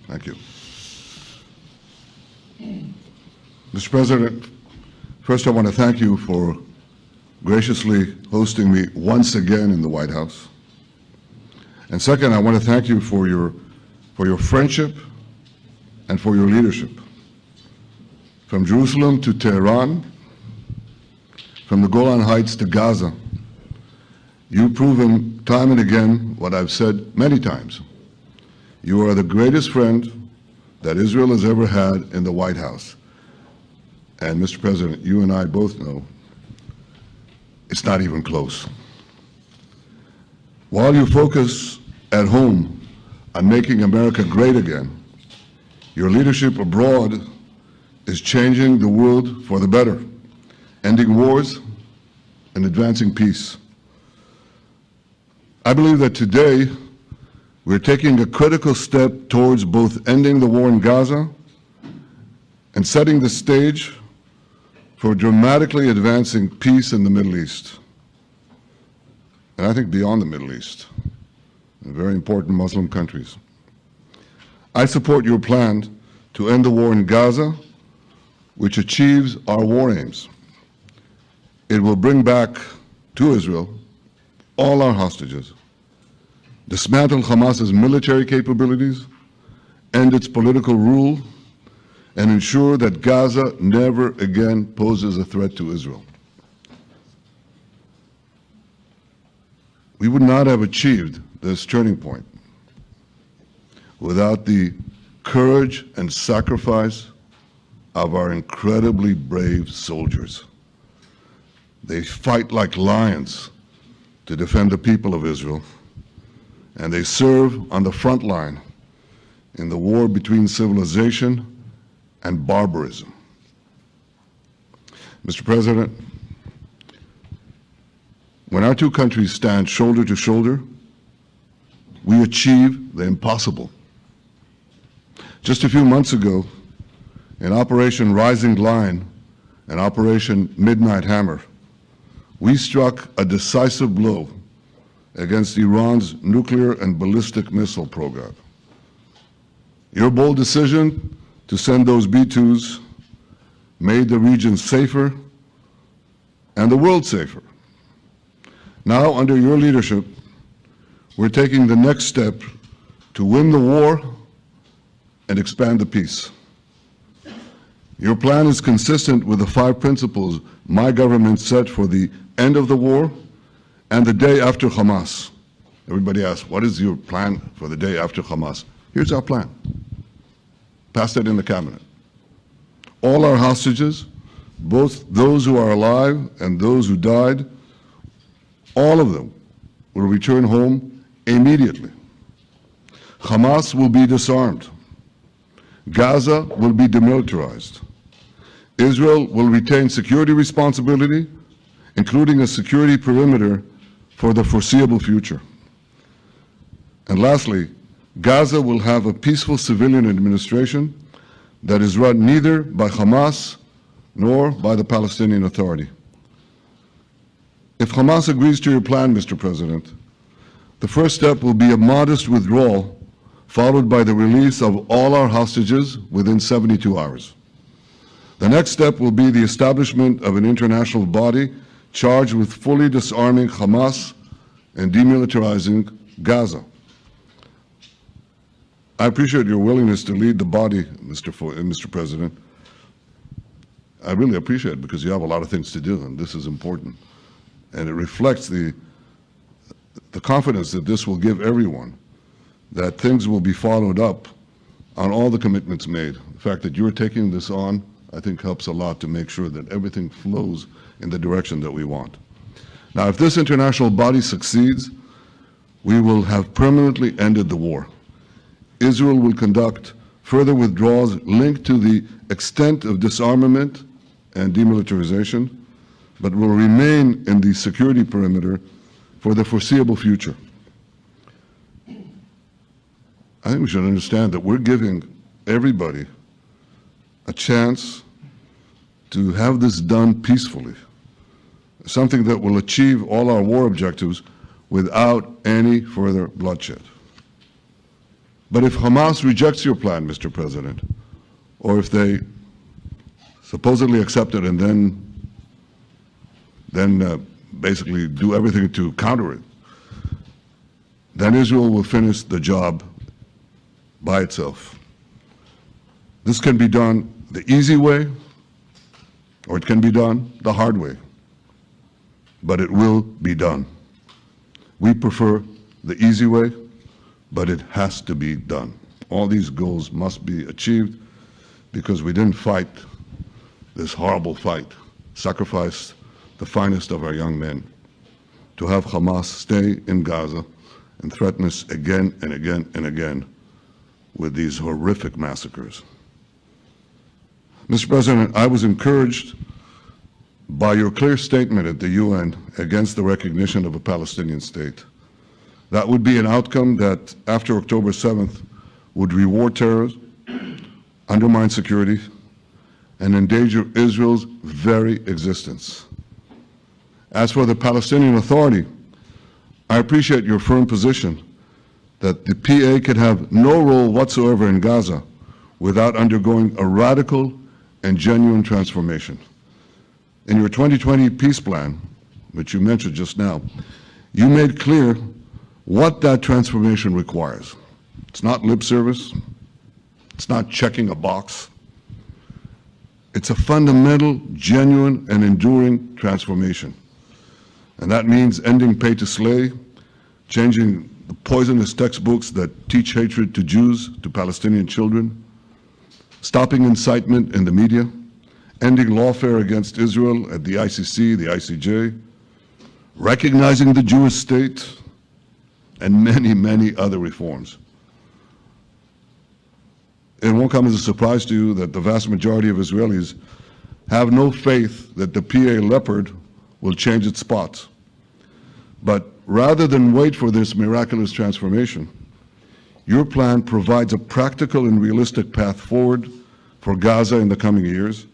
Thank you. Mr. President, first I want to thank you for graciously hosting me once again in the White House. And second, I want to thank you for your friendship and for your leadership. From Jerusalem to Tehran, from the Golan Heights to Gaza, you've proven time and again what I've said many times. You are the greatest friend that Israel has ever had in the White House. And Mr. President, you and I both know it's not even close. While you focus at home on making America great again, your leadership abroad is changing the world for the better, ending wars and advancing peace. I believe that today we're taking a critical step towards both ending the war in Gaza and setting the stage for dramatically advancing peace in the Middle East, and I think beyond the Middle East, in very important Muslim countries. I support your plan to end the war in Gaza, which achieves our war aims. It will bring back to Israel all our hostages, dismantle Hamas's military capabilities, end its political rule, and ensure that Gaza never again poses a threat to Israel. We would not have achieved this turning point without the courage and sacrifice of our incredibly brave soldiers. They fight like lions to defend the people of Israel, and they serve on the front line in the war between civilization and barbarism. Mr. President, when our two countries stand shoulder to shoulder, we achieve the impossible. Just a few months ago, in Operation Rising Lion and Operation Midnight Hammer, we struck a decisive blow against Iran's nuclear and ballistic missile program. Your bold decision to send those B-2s made the region safer and the world safer. Now, under your leadership, we're taking the next step to win the war and expand the peace. Your plan is consistent with the 5 principles my government set for the end of the war and the day after Hamas. Everybody asks, what is your plan for the day after Hamas? Here's our plan. Passed it in the cabinet. All our hostages, both those who are alive and those who died, all of them will return home immediately. Hamas will be disarmed. Gaza will be demilitarized. Israel will retain security responsibility, including a security perimeter for the foreseeable future. And lastly, Gaza will have a peaceful civilian administration that is run neither by Hamas nor by the Palestinian Authority. If Hamas agrees to your plan, Mr. President, the first step will be a modest withdrawal, followed by the release of all our hostages within 72 hours. The next step will be the establishment of an international body charged with fully disarming Hamas and demilitarizing Gaza. I appreciate your willingness to lead the body, Mr. President. I really appreciate it because you have a lot of things to do, and this is important. And it reflects the confidence that this will give everyone, that things will be followed up on all the commitments made. The fact that you're taking this on, I think, helps a lot to make sure that everything flows in the direction that we want. Now, if this international body succeeds, we will have permanently ended the war. Israel will conduct further withdrawals linked to the extent of disarmament and demilitarization, but will remain in the security perimeter for the foreseeable future. I think we should understand that we're giving everybody a chance to have this done peacefully, something that will achieve all our war objectives without any further bloodshed. But if Hamas rejects your plan, Mr. President, or if they supposedly accept it and then basically do everything to counter it, then Israel will finish the job by itself. This can be done the easy way, or it can be done the hard way, but it will be done. We prefer the easy way, but it has to be done. All these goals must be achieved because we didn't fight this horrible fight, sacrifice the finest of our young men to have Hamas stay in Gaza and threaten us again and again and again with these horrific massacres. Mr. President, I was encouraged by your clear statement at the UN against the recognition of a Palestinian state. That would be an outcome that, after October 7th, would reward terror, undermine security, and endanger Israel's very existence. As for the Palestinian Authority, I appreciate your firm position that the PA can have no role whatsoever in Gaza without undergoing a radical and genuine transformation. In your 2020 peace plan, which you mentioned just now, you made clear what that transformation requires. It's not lip service. It's not checking a box. It's a fundamental, genuine, and enduring transformation. And that means ending pay to slay, changing the poisonous textbooks that teach hatred to Jews, to Palestinian children, stopping incitement in the media, ending lawfare against Israel at the ICC, the ICJ, recognizing the Jewish state, and many, many other reforms. It won't come as a surprise to you that the vast majority of Israelis have no faith that the PA Leopard will change its spots. But rather than wait for this miraculous transformation, your plan provides a practical and realistic path forward for Gaza in the coming years,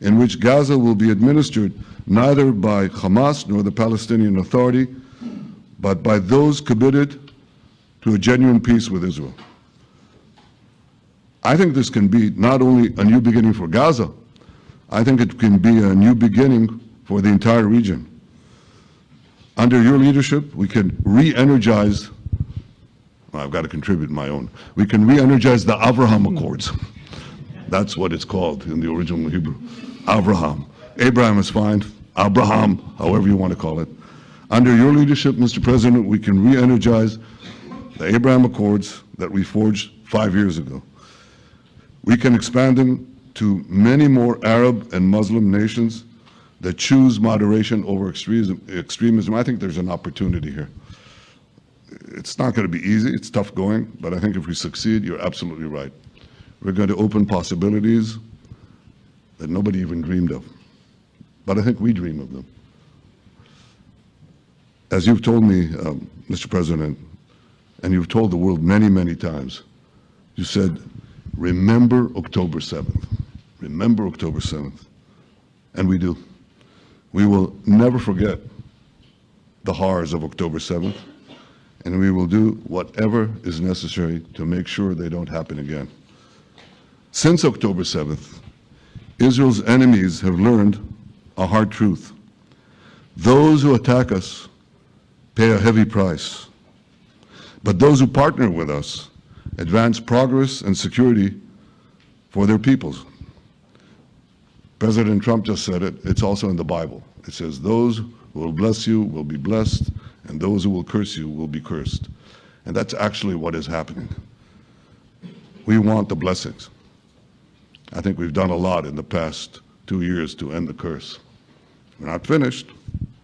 in which Gaza will be administered neither by Hamas nor the Palestinian Authority, but by those committed to a genuine peace with Israel. I think this can be not only a new beginning for Gaza, I think it can be a new beginning for the entire region. Under your leadership, we can re-energize, well, I've got to contribute my own, we can re-energize the Abraham Accords. That's what it's called in the original Hebrew, Abraham. Abraham is fine, Abraham, however you want to call it. Under your leadership, Mr. President, we can re-energize the Abraham Accords that we forged 5 years ago. We can expand them to many more Arab and Muslim nations that choose moderation over extremism. I think there's an opportunity here. It's not going to be easy, it's tough going, but I think if we succeed, you're absolutely right. We're going to open possibilities that nobody even dreamed of. But I think we dream of them. As you've told me, Mr. President, and you've told the world many, many times, you said, remember October 7th. Remember October 7th. And we do. We will never forget the horrors of October 7th, and we will do whatever is necessary to make sure they don't happen again. Since October 7th, Israel's enemies have learned a hard truth. Those who attack us pay a heavy price, but those who partner with us advance progress and security for their peoples. President Trump just said it, it's also in the Bible. It says, those who will bless you will be blessed, and those who will curse you will be cursed. And that's actually what is happening. We want the blessings. I think we've done a lot in the past 2 years to end the curse. We're not finished,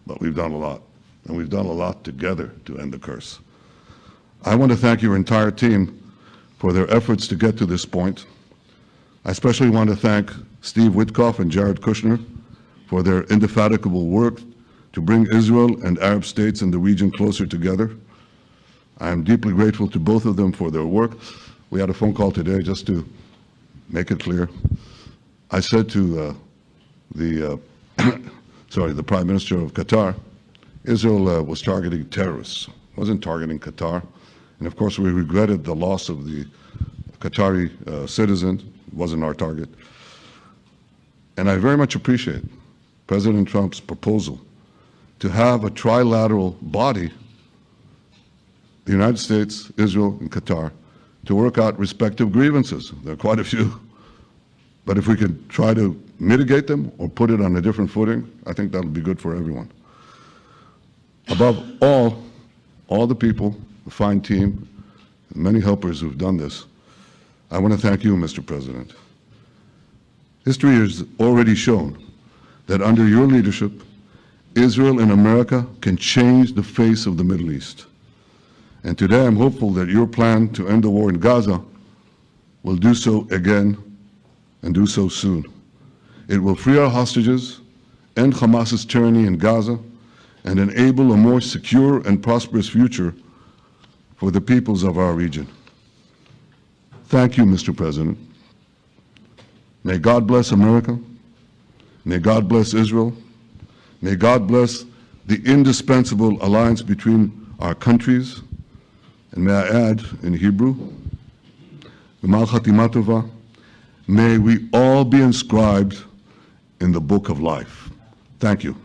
but we've done a lot. And we've done a lot together to end the curse. I want to thank your entire team for their efforts to get to this point. I especially want to thank Steve Witkoff and Jared Kushner for their indefatigable work to bring Israel and Arab states in the region closer together. I am deeply grateful to both of them for their work. We had a phone call today just to make it clear. I said to the Prime Minister of Qatar, Israel was targeting terrorists. It wasn't targeting Qatar. And of course, we regretted the loss of the Qatari citizen. It wasn't our target. And I very much appreciate President Trump's proposal to have a trilateral body, the United States, Israel, and Qatar, to work out respective grievances. There are quite a few. But if we could try to mitigate them or put it on a different footing, I think that'll be good for everyone. Above all the people, the fine team, and many helpers who've done this, I want to thank you, Mr. President. History has already shown that under your leadership, Israel and America can change the face of the Middle East. And today I'm hopeful that your plan to end the war in Gaza will do so again and do so soon. It will free our hostages, end Hamas's tyranny in Gaza, and enable a more secure and prosperous future for the peoples of our region. Thank you, Mr. President. May God bless America. May God bless Israel. May God bless the indispensable alliance between our countries. And may I add in Hebrew, G'mal Chatima Tova, may we all be inscribed in the book of life. Thank you.